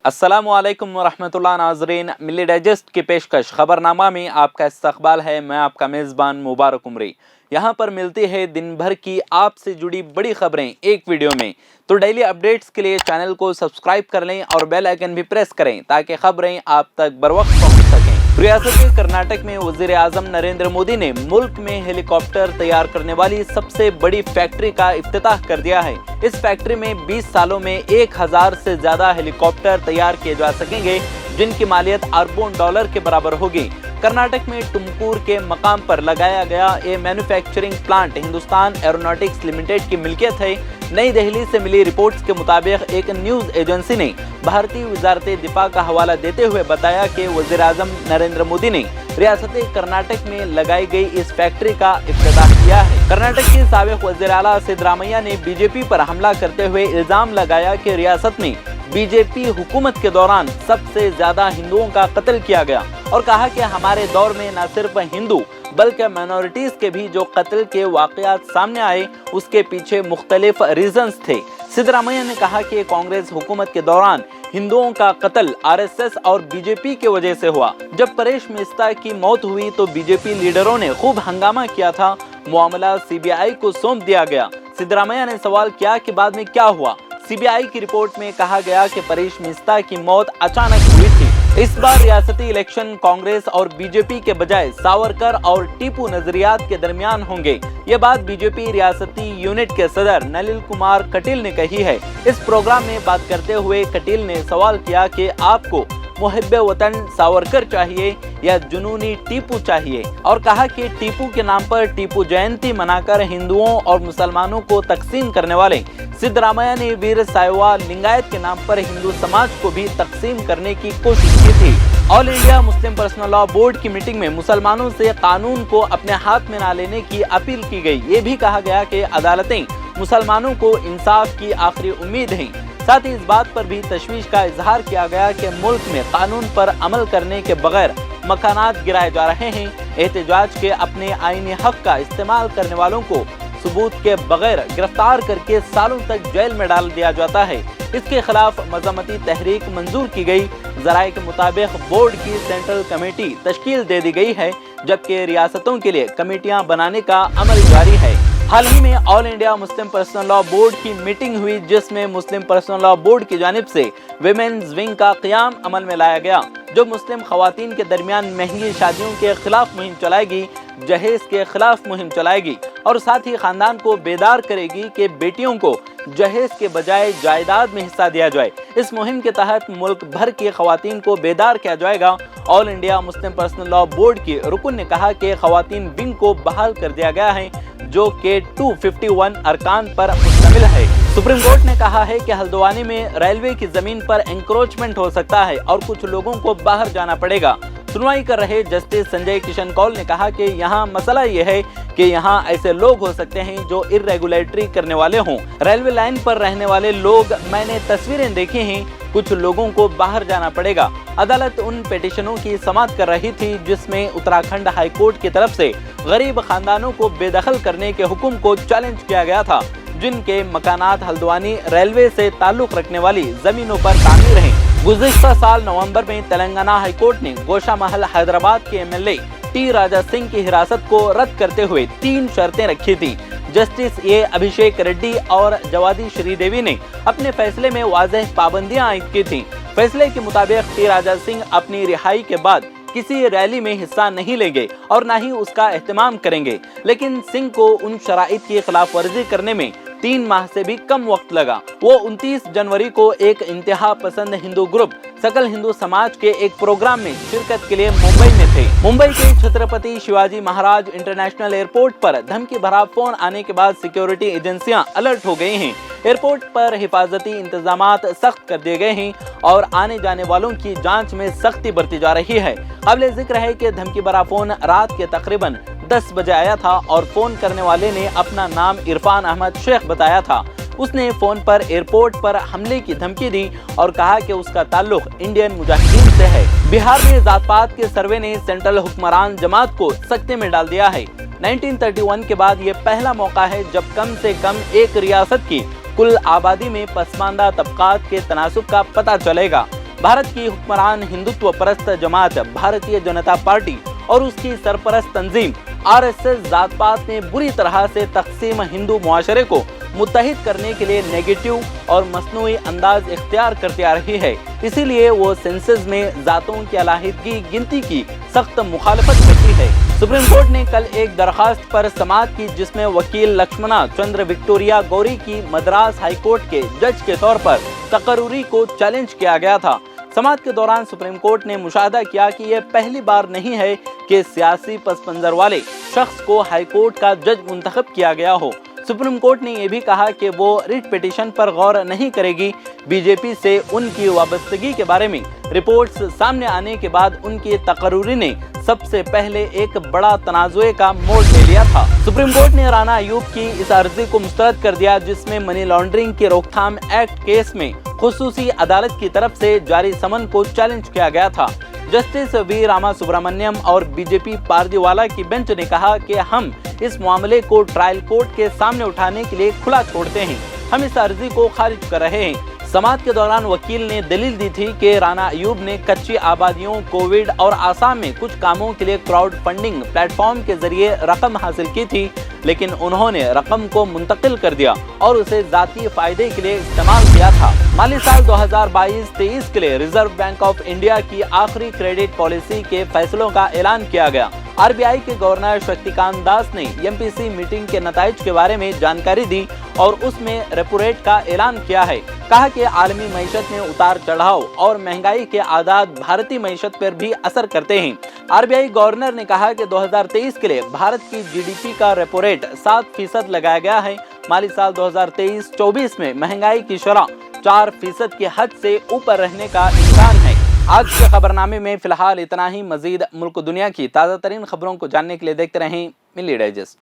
अस्सलामुअलैकुम वरहमतुल्लाह नाज़रीन, मिली डाइजेस्ट की पेशकश खबरनामा में आपका इस्तकबाल है। मैं आपका मेज़बान मुबारक उमरी। यहाँ पर मिलती है दिन भर की आपसे जुड़ी बड़ी खबरें एक वीडियो में। तो डेली अपडेट्स के लिए चैनल को सब्सक्राइब कर लें और बेल आइकन भी प्रेस करें ताकि खबरें आप तक बरवक्त पहुँच सकें। रियासत कर्नाटक में वज़ीर आज़म नरेंद्र मोदी ने मुल्क में हेलीकॉप्टर तैयार करने वाली सबसे बड़ी फैक्ट्री का इफ्तिताह कर दिया है। इस फैक्ट्री में 20 सालों में 1000 से ज्यादा हेलीकॉप्टर तैयार किए जा सकेंगे, जिनकी मालियत अरबों डॉलर के बराबर होगी। कर्नाटक में टुमकुर के मकाम पर लगाया गया ये manufacturing plant Hindustan aeronautics limited की मिल्कियत है। नई दिल्ली से मिली रिपोर्ट्स के मुताबिक एक न्यूज एजेंसी ने भारतीय वजारत दिफा का हवाला देते हुए बताया कि वज़ीर आज़म नरेंद्र मोदी ने रियासत कर्नाटक में लगाई गई इस फैक्ट्री का इफ्तिताह किया है। कर्नाटक के साबिक वज़ीर आला सिद्धरामैया ने बीजेपी पर हमला करते हुए इल्जाम लगाया कि रियासत में बीजेपी हुकूमत के दौरान सबसे ज्यादा हिंदुओं का कत्ल किया गया और कहा कि हमारे दौर में न सिर्फ हिंदू बल्कि माइनॉरिटीज के भी जो कत्ल के वाकयात सामने आए उसके पीछे मुख्तलिफ रीजंस थे। सिद्धरामैया ने कहा कि कांग्रेस हुकूमत के दौरान हिंदुओं का कत्ल आरएसएस और बीजेपी की वजह से हुआ। जब परेश मिस्ता की मौत हुई तो बीजेपी लीडरों ने खूब हंगामा किया था। मामला सीबीआई को सौंप दिया गया। सिद्धरामैया ने सवाल किया कि बाद में क्या हुआ। सीबीआई की रिपोर्ट में कहा गया कि परेश मिस्ता की मौत अचानक हुई थी। इस बार रियासती इलेक्शन कांग्रेस और बीजेपी के बजाय सावरकर और टीपू नजरियात के दरमियान होंगे। ये बात बीजेपी रियासती यूनिट के सदर नलिन कुमार कटील ने कही है। इस प्रोग्राम में बात करते हुए कटील ने सवाल किया कि आपको मुहिब्बे वतन सावरकर चाहिए या जुनूनी टीपू चाहिए, और कहा कि टीपू के नाम पर टीपू जयंती मनाकर हिंदुओं और मुसलमानों को तकसीम करने वाले सिद्धरामैया ने वीर सायवा लिंगायत के नाम पर हिंदू समाज को भी तकसीम करने की कोशिश की थी। All India Muslim personal law board की मीटिंग में मुसलमानों से कानून को अपने हाथ में न लेने की अपील की गई। ये भी कहा गया कि अदालतें मुसलमानों को इंसाफ की आखिरी उम्मीद है। साथ ही इस बात पर भी तशवीश का इजहार किया गया कि मुल्क में कानून पर अमल करने के बगैर मकानात गिराए जा रहे हैं। एहतजाज के अपने आईनी हक का इस्तेमाल करने वालों को सबूत के बगैर गिरफ्तार करके सालों तक जेल में डाल दिया जाता है। इसके खिलाफ मजम्मती तहरीक मंजूर की गई। जराये के मुताबिक बोर्ड की सेंट्रल कमेटी तश्कील दे दी गई है, जबकि रियासतों के लिए कमेटियां बनाने का अमल जारी है। हाल ही में all India Muslim personal law board की मीटिंग हुई, जिसमें मुस्लिम पर्सनल लॉ बोर्ड की जानिब से विमेन्स विंग का क़याम अमल में लाया गया, जो मुस्लिम खवातीन के दरमियान महंगी शादियों के खिलाफ मुहिम चलाएगी, जहेज के खिलाफ मुहिम चलाएगी और साथ ही खानदान को बेदार करेगी कि बेटियों को जहेज के बजाय जायदाद में हिस्सा दिया जाए। इस मुहिम के तहत मुल्क भर की खवातीन को बेदार किया जाएगा। All India Muslim personal law board की रुकन ने कहा कि खवातीन विंग को बहाल कर दिया गया है, जो कि 251 अरकान पर मुश्तमिल है। सुप्रीम कोर्ट ने कहा है कि हल्द्वानी में रेलवे की जमीन पर एंक्रोचमेंट हो सकता है और कुछ लोगों को बाहर जाना पड़ेगा। सुनवाई कर रहे जस्टिस संजय किशन कौल ने कहा कि यहाँ मसला ये है कि यहाँ ऐसे लोग हो सकते हैं जो इर्रेगुलेटरी करने वाले हों। रेलवे लाइन पर रहने वाले लोग, मैंने तस्वीरें देखी हैं, कुछ लोगों को बाहर जाना पड़ेगा। अदालत उन पिटीशनों की समाअत कर रही थी जिसमें उत्तराखंड हाई कोर्ट की तरफ से गरीब खानदानों को बेदखल करने के हुक्म को चैलेंज किया गया था, जिनके मकानात हल्द्वानी रेलवे से ताल्लुक रखने वाली जमीनों पर तामीर हैं। गुज़िश्ता साल नवंबर में तेलंगाना हाई कोर्ट ने गोशा महल हैदराबाद के एमएलए टी राजा सिंह की हिरासत को रद्द करते हुए 3 शर्तें रखी थी। जस्टिस ए अभिषेक रेड्डी और जवादी श्रीदेवी ने अपने फैसले में वाज़ेह पाबंदियां आयद की थी। फैसले के मुताबिक टी राजा सिंह अपनी रिहाई के बाद किसी रैली में हिस्सा नहीं लेंगे और न ही उसका एहतमाम करेंगे, लेकिन सिंह को उन शराइत की खिलाफ वर्जी करने में 3 माह से भी कम वक्त लगा। वो 29 जनवरी को एक इंतहा पसंद हिंदू ग्रुप सकल हिंदू समाज के एक प्रोग्राम में शिरकत के लिए मुंबई में थे। मुंबई के छत्रपति शिवाजी महाराज इंटरनेशनल एयरपोर्ट पर धमकी भरा फोन आने के बाद सिक्योरिटी एजेंसियां अलर्ट हो गई हैं। एयरपोर्ट पर हिफाजती इंतजामात सख्त कर दिए गए हैं और आने जाने वालों की जांच में सख्ती बरती जा रही है। काबिल जिक्र है कि धमकी भरा फोन रात के तकरीबन 10 बजे आया था और फोन करने वाले ने अपना नाम इरफान अहमद शेख बताया था। उसने फोन पर एयरपोर्ट पर हमले की धमकी दी और कहा कि उसका ताल्लुक इंडियन मुजाहिदीन से है। बिहार में जात पात के सर्वे ने सेंट्रल हुक्मरान जमात को सख्ते में डाल दिया है। 1931 के बाद ये पहला मौका है जब कम से कम एक रियासत की कुल आबादी में पसमानदा तबकात के तनासुब का पता चलेगा। भारत की हुक्मरान हिंदुत्व परस्त जमात भारतीय जनता पार्टी और उसकी सरपरस्त तंजीम आरएसएस जात पात ने बुरी तरह से तकसीम हिंदू मुआशरे को मुत्तहिद करने के लिए नेगेटिव और मसनूई अंदाज इख्तियार करती आ रही है। इसीलिए वो सेंसस में जातों की अलाहिदगी गिनती की सख्त मुखालफत करती है। सुप्रीम कोर्ट ने कल एक दरखास्त पर समाअत की जिसमें वकील लक्ष्मणा चंद्र विक्टोरिया गौरी की मद्रास हाई कोर्ट के जज के तौर पर तकर्रुरी को चैलेंज किया गया था। समाअत के दौरान सुप्रीम कोर्ट ने मुशाहदा किया कि यह पहली बार नहीं है कि सियासी पस मंजर वाले शख्स को हाई कोर्ट का जज मुंतखब किया गया हो। सुप्रीम कोर्ट ने यह भी कहा कि वो रिट पिटीशन पर गौर नहीं करेगी। बीजेपी से उनकी वाबस्तगी के बारे में रिपोर्ट्स सामने आने के बाद उनकी तकर्रुरी ने सबसे पहले एक बड़ा तनाजुए का मोड़ ले लिया था। सुप्रीम कोर्ट ने राना अयूब की इस अर्जी को मुस्तरद कर दिया जिसमें मनी लॉन्ड्रिंग की रोकथाम एक्ट केस में खुसूसी अदालत की तरफ से जारी समन को चैलेंज किया गया था। जस्टिस वी रामा सुब्रमण्यम और बीजेपी पारदीवाला की बेंच ने कहा कि हम इस मामले को ट्रायल कोर्ट के सामने उठाने के लिए खुला छोड़ते हैं, हम इस अर्जी को खारिज कर रहे हैं। समाअत के दौरान वकील ने दलील दी थी कि राना अयूब ने कच्ची आबादियों, कोविड और आसाम में कुछ कामों के लिए क्राउड फंडिंग प्लेटफॉर्म के जरिए रकम हासिल की थी, लेकिन उन्होंने रकम को मुंतकिल कर दिया और उसे जाती फायदे के लिए इस्तेमाल किया था। माली साल 2022-23 के लिए रिजर्व बैंक ऑफ इंडिया की आखिरी क्रेडिट पॉलिसी के फैसलों का ऐलान किया गया। आरबीआई के गवर्नर शक्तिकांत दास ने एमपीसी मीटिंग के नताइज के बारे में जानकारी दी और उसमें रेपो रेट का ऐलान किया है। कहा कि आलमी मईशत में उतार चढ़ाव और महंगाई के आदात भारतीय मईशत पर भी असर करते हैं। आरबीआई गवर्नर ने कहा कि 2023 के लिए भारत की जीडीपी का रेपो रेट 7% लगाया गया है। माली साल 2023-24 में महंगाई की शरह 4% की हद से ऊपर रहने का इम्कान है। आज के खबरनामे में फिलहाल इतना ही। मजीद मुल्क दुनिया की ताज़ा तरीन खबरों को जानने के लिए देखते रहें मिली डाइजेस्ट।